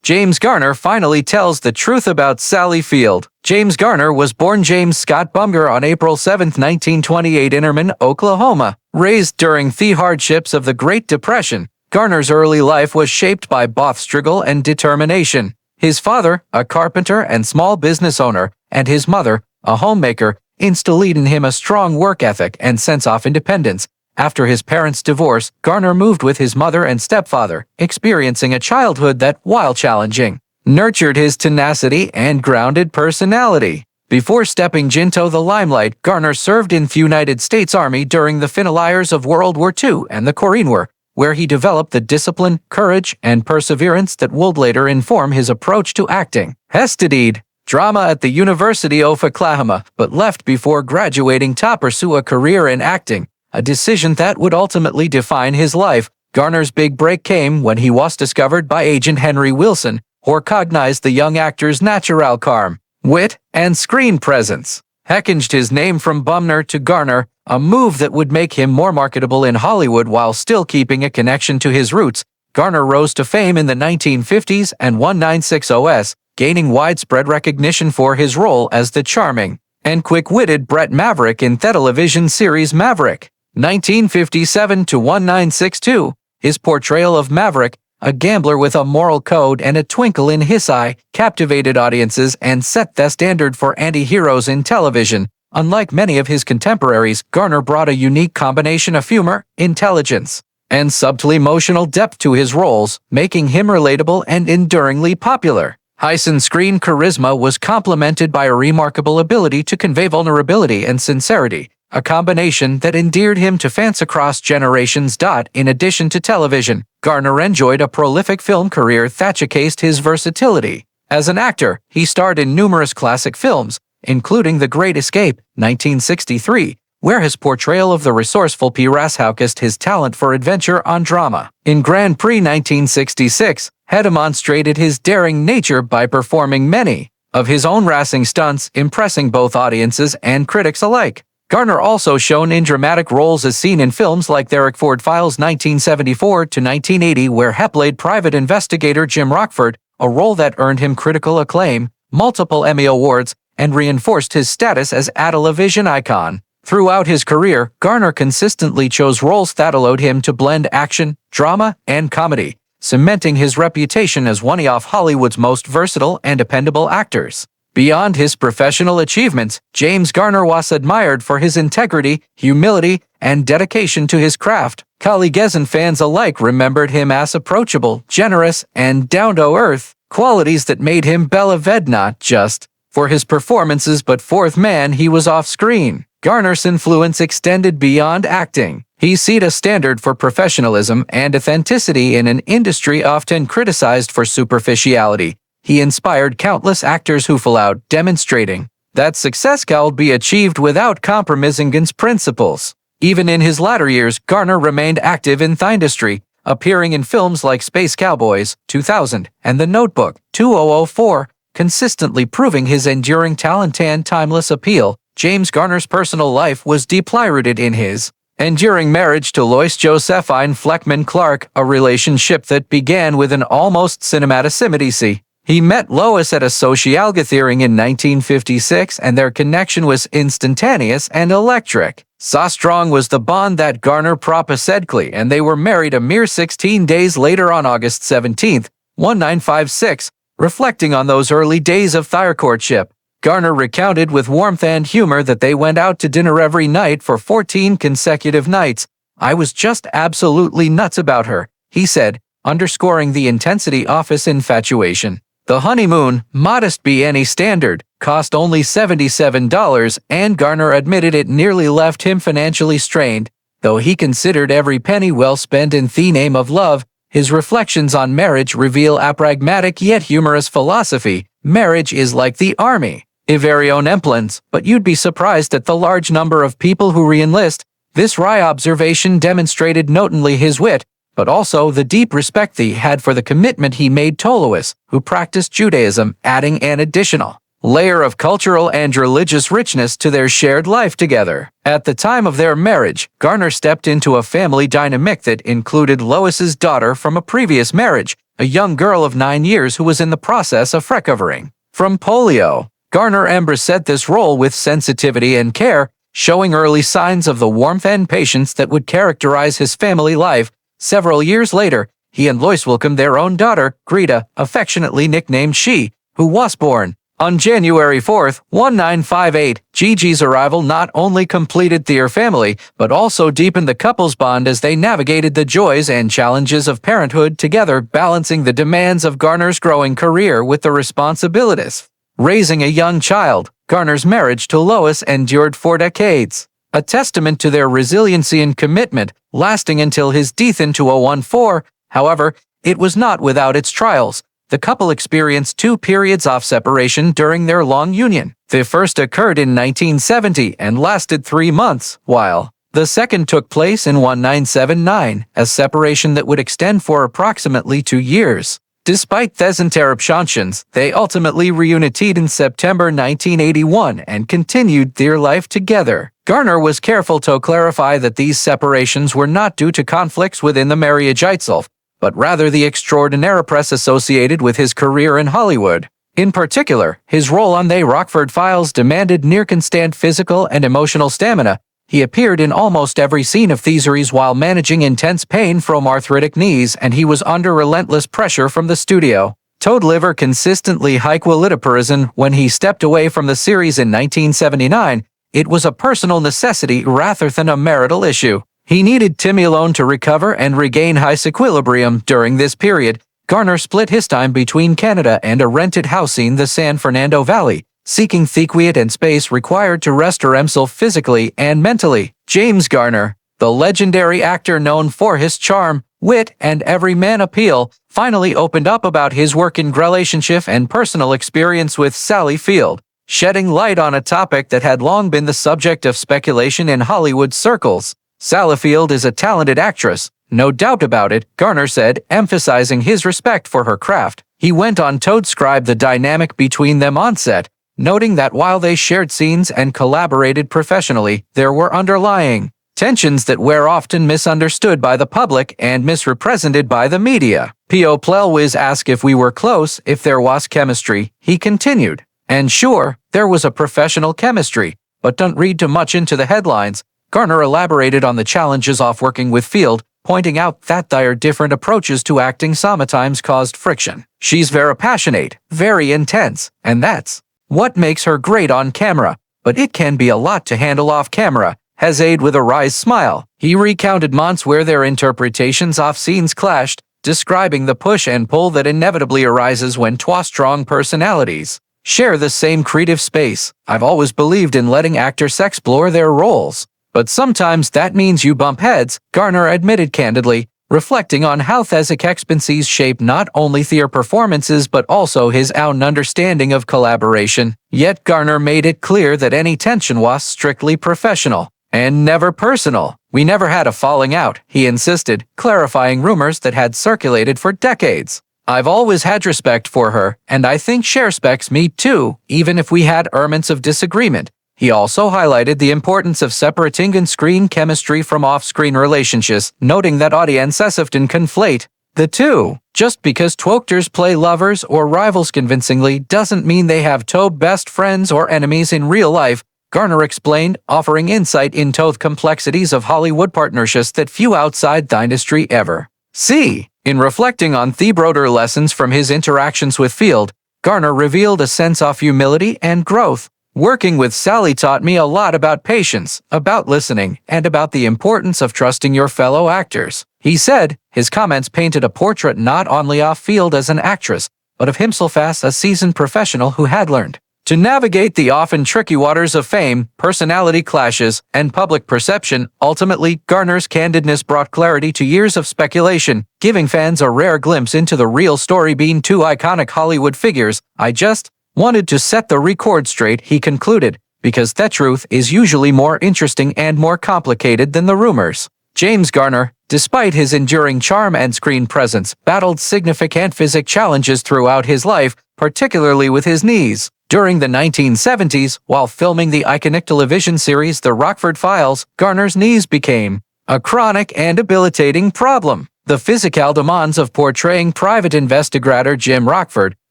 James Garner finally tells the truth about Sally Field. James Garner was born James Scott Bumger on April 7, 1928 in Innerman, Oklahoma. Raised during the hardships of the Great Depression, Garner's early life was shaped by both struggle and determination. His father, a carpenter and small business owner, and his mother, a homemaker, instilled in him a strong work ethic and sense of independence. After his parents' divorce, Garner moved with his mother and stepfather, experiencing a childhood that, while challenging, nurtured his tenacity and grounded personality. Before stepping into the limelight, Garner served in the United States Army during the final years of World War II and the Korean War, where he developed the discipline, courage, and perseverance that would later inform his approach to acting. He studied drama at the University of Oklahoma, but left before graduating to pursue a career in acting, a decision that would ultimately define his life. Garner's big break came when he was discovered by agent Henry Wilson, who recognized the young actor's natural charm, wit, and screen presence. He changed his name from Bumner to Garner, a move that would make him more marketable in Hollywood while still keeping a connection to his roots. Garner rose to fame in the 1950s and 1960s, gaining widespread recognition for his role as the charming and quick-witted Brett Maverick in the television series Maverick. 1957 to 1962, his portrayal of Maverick, a gambler with a moral code and a twinkle in his eye, captivated audiences and set the standard for anti-heroes in television. Unlike many of his contemporaries, Garner brought a unique combination of humor, intelligence, and subtle emotional depth to his roles, making him relatable and enduringly popular. His on-screen charisma was complemented by a remarkable ability to convey vulnerability and sincerity, a combination that endeared him to fans across generations. In addition to television, Garner enjoyed a prolific film career that showcased his versatility. As an actor, he starred in numerous classic films, including The Great Escape, 1963, where his portrayal of the resourceful pirate showcased his talent for adventure on drama. In Grand Prix 1966, he demonstrated his daring nature by performing many of his own racing stunts, impressing both audiences and critics alike. Garner also shone in dramatic roles as seen in films like The Rockford Files 1974 to 1980, where he played private investigator Jim Rockford, a role that earned him critical acclaim, multiple Emmy Awards, and reinforced his status as a television icon. Throughout his career, Garner consistently chose roles that allowed him to blend action, drama, and comedy, cementing his reputation as one of Hollywood's most versatile and dependable actors. Beyond his professional achievements, James Garner was admired for his integrity, humility, and dedication to his craft. Colleagues and fans alike remembered him as approachable, generous, and down-to-earth, qualities that made him beloved not just for his performances but for the man he was off-screen. Garner's influence extended beyond acting. He set a standard for professionalism and authenticity in an industry often criticized for superficiality. He inspired countless actors who followed, demonstrating that success could be achieved without compromising against principles. Even in his latter years, Garner remained active in the industry, appearing in films like Space Cowboys, 2000, and The Notebook, 2004, consistently proving his enduring talent and timeless appeal. James Garner's personal life was deeply rooted in his enduring marriage to Lois Josephine Fleckman Clark, a relationship that began with an almost cinematic intimacy. He met Lois at a social gathering in 1956, and their connection was instantaneous and electric. So strong was the bond that Garner proposed, and they were married a mere 16 days later on August 17, 1956. Reflecting on those early days of their courtship, Garner recounted with warmth and humor that they went out to dinner every night for 14 consecutive nights. "I was just absolutely nuts about her," he said, underscoring the intensity of his infatuation. The honeymoon, modest by any standard, cost only $77, and Garner admitted it nearly left him financially strained. Though he considered every penny well spent in the name of love, his reflections on marriage reveal a pragmatic yet humorous philosophy. Marriage is like the army. A very own employment, but you'd be surprised at the large number of people who re-enlist. This wry observation demonstrated not only his wit, but also the deep respect he had for the commitment he made to Lois, who practiced Judaism, adding an additional layer of cultural and religious richness to their shared life together. At the time of their marriage, Garner stepped into a family dynamic that included Lois's daughter from a previous marriage, a young girl of 9 years who was in the process of recovering from polio. Garner embraced this role with sensitivity and care, showing early signs of the warmth and patience that would characterize his family life. Several years later, he and Lois welcomed their own daughter, Greta, affectionately nicknamed She, who was born on January 4, 1958. Gigi's arrival not only completed their family, but also deepened the couple's bond as they navigated the joys and challenges of parenthood together, balancing the demands of Garner's growing career with the responsibilities raising a young child. Garner's marriage to Lois endured for decades, a testament to their resiliency and commitment, lasting until his death in 2014. However, it was not without its trials. The couple experienced 2 periods of separation during their long union. The first occurred in 1970 and lasted 3 months, while the second took place in 1979, a separation that would extend for approximately 2 years. Despite these interruptions, they ultimately reunited in September 1981 and continued their life together. Garner was careful to clarify that these separations were not due to conflicts within the marriage itself, but rather the extraordinary press associated with his career in Hollywood. In particular, his role on The Rockford Files demanded near-constant physical and emotional stamina. He appeared in almost every scene of the series while managing intense pain from arthritic knees, and he was under relentless pressure from the studio to deliver consistently high quality prison. When he stepped away from the series in 1979, it was a personal necessity rather than a marital issue. He needed time alone to recover and regain his equilibrium. During this period, Garner split his time between Canada and a rented house in the San Fernando Valley, seeking the quiet and space required to restore himself physically and mentally. James Garner, the legendary actor known for his charm, wit, and everyman appeal, finally opened up about his working relationship and personal experience with Sally Field, shedding light on a topic that had long been the subject of speculation in Hollywood circles. Sally Field is a talented actress, no doubt about it, Garner said, emphasizing his respect for her craft. He went on to describe the dynamic between them on set, noting that while they shared scenes and collaborated professionally, there were underlying tensions that were often misunderstood by the public and misrepresented by the media. P.O. Plel was asked if we were close, if there was chemistry. He continued, "And sure, there was a professional chemistry, but don't read too much into the headlines." Garner elaborated on the challenges of working with Field, pointing out that their different approaches to acting sometimes caused friction. "She's very passionate, very intense, and that's what makes her great on camera, but it can be a lot to handle off camera," has aided with a wry smile. He recounted months where their interpretations of scenes clashed, describing the push and pull that inevitably arises when two strong personalities share the same creative space. "I've always believed in letting actors explore their roles, but sometimes that means you bump heads," Garner admitted candidly, reflecting on how these experiences shape not only their performances but also his own understanding of collaboration. Yet Garner made it clear that any tension was strictly professional and never personal. "We never had a falling out," he insisted, clarifying rumors that had circulated for decades. "I've always had respect for her, and I think she respects me too, even if we had moments of disagreement." He also highlighted the importance of separating on-screen chemistry from off-screen relationships, noting that audiences often conflate the two. Just because two actors play lovers or rivals convincingly doesn't mean they have two best friends or enemies in real life, Garner explained, offering insight into the complexities of Hollywood partnerships that few outside the industry ever see. In reflecting on the broader lessons from his interactions with Field, Garner revealed a sense of humility and growth. "Working with Sally taught me a lot about patience, about listening, and about the importance of trusting your fellow actors," he said. His comments painted a portrait not only of Field as an actress, but of himself as a seasoned professional who had learned to navigate the often tricky waters of fame, personality clashes, and public perception. Ultimately, Garner's candidness brought clarity to years of speculation, giving fans a rare glimpse into the real story behind two iconic Hollywood figures. "I just wanted to set the record straight," he concluded, "because that truth is usually more interesting and more complicated than the rumors." James Garner, despite his enduring charm and screen presence, battled significant physical challenges throughout his life, particularly with his knees. During the 1970s, while filming the iconic television series The Rockford Files, Garner's knees became a chronic and debilitating problem. The physical demands of portraying private investigator Jim Rockford,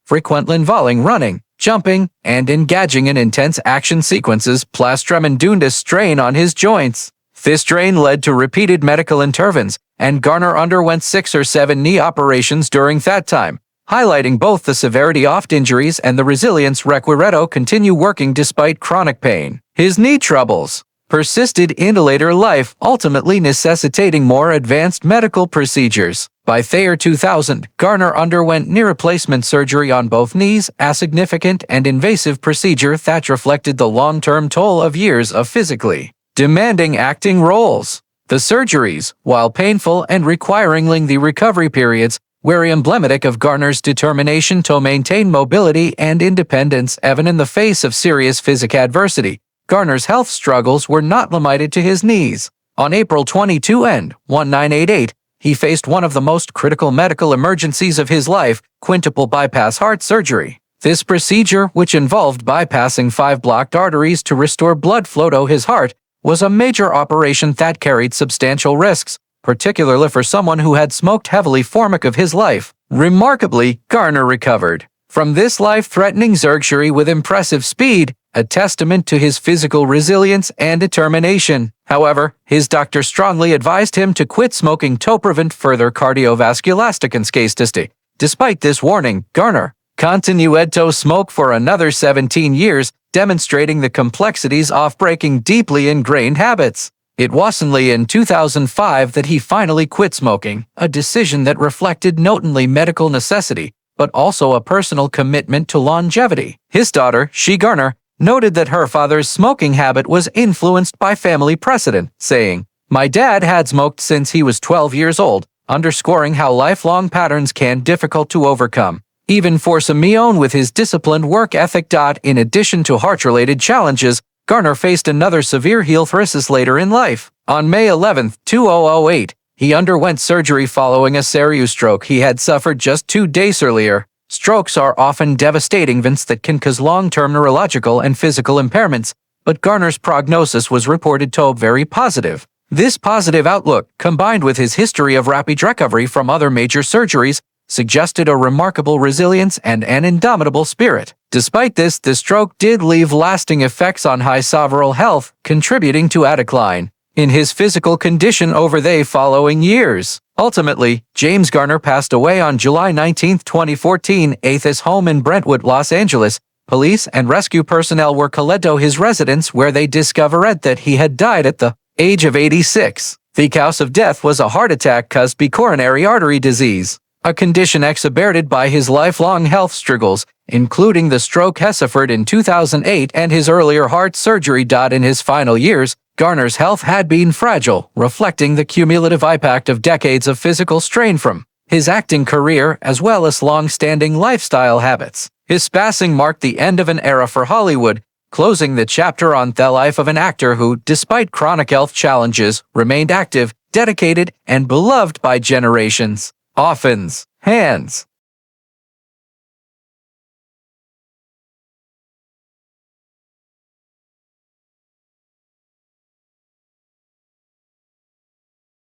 frequently involving running, jumping, and engaging in intense action sequences, placed tremendous strain on his joints. This strain led to repeated medical interventions, and Garner underwent 6 or 7 knee operations during that time, highlighting both the severity of injuries and the resilience required to continue working despite chronic pain. His knee troubles persisted into later life, ultimately necessitating more advanced medical procedures. By the year 2000, Garner underwent knee replacement surgery on both knees, a significant and invasive procedure that reflected the long-term toll of years of physically demanding acting roles. The surgeries, while painful and requiring lengthy recovery periods, were emblematic of Garner's determination to maintain mobility and independence even in the face of serious physical adversity. Garner's health struggles were not limited to his knees. On April 22, 1988, he faced one of the most critical medical emergencies of his life, quintuple bypass heart surgery. This procedure, which involved bypassing 5 blocked arteries to restore blood flow to his heart, was a major operation that carried substantial risks, particularly for someone who had smoked heavily for much of his life. Remarkably, Garner recovered from this life-threatening surgery with impressive speed, a testament to his physical resilience and determination. However, his doctor strongly advised him to quit smoking to prevent further cardiovascular consequences. Despite this warning, Garner continued to smoke for another 17 years, demonstrating the complexities of breaking deeply ingrained habits. It wasn't in 2005 that he finally quit smoking, a decision that reflected not only medical necessity, but also a personal commitment to longevity. His daughter, Garner, noted that her father's smoking habit was influenced by family precedent, saying, "My dad had smoked since he was 12 years old," underscoring how lifelong patterns can be difficult to overcome. Even for Simeon with his disciplined work ethic. In addition to heart-related challenges, Garner faced another severe health crisis later in life. On May 11, 2008, he underwent surgery following a serious stroke he had suffered just 2 days earlier. Strokes are often devastating events that can cause long-term neurological and physical impairments, but Garner's prognosis was reported to be very positive. This positive outlook, combined with his history of rapid recovery from other major surgeries, suggested a remarkable resilience and an indomitable spirit. Despite this, the stroke did leave lasting effects on his overall health, contributing to a decline in his physical condition over the following years. Ultimately, James Garner passed away on July 19, 2014, at his home in Brentwood, Los Angeles. Police and rescue personnel were called to his residence where they discovered that he had died at the age of 86. The cause of death was a heart attack caused by coronary artery disease, a condition exacerbated by his lifelong health struggles, including the stroke he suffered in 2008 and his earlier heart surgery. In his final years, Garner's health had been fragile, reflecting the cumulative impact of decades of physical strain from his acting career as well as long-standing lifestyle habits. His passing marked the end of an era for Hollywood, closing the chapter on the life of an actor who, despite chronic health challenges, remained active, dedicated, and beloved by generations. Hands.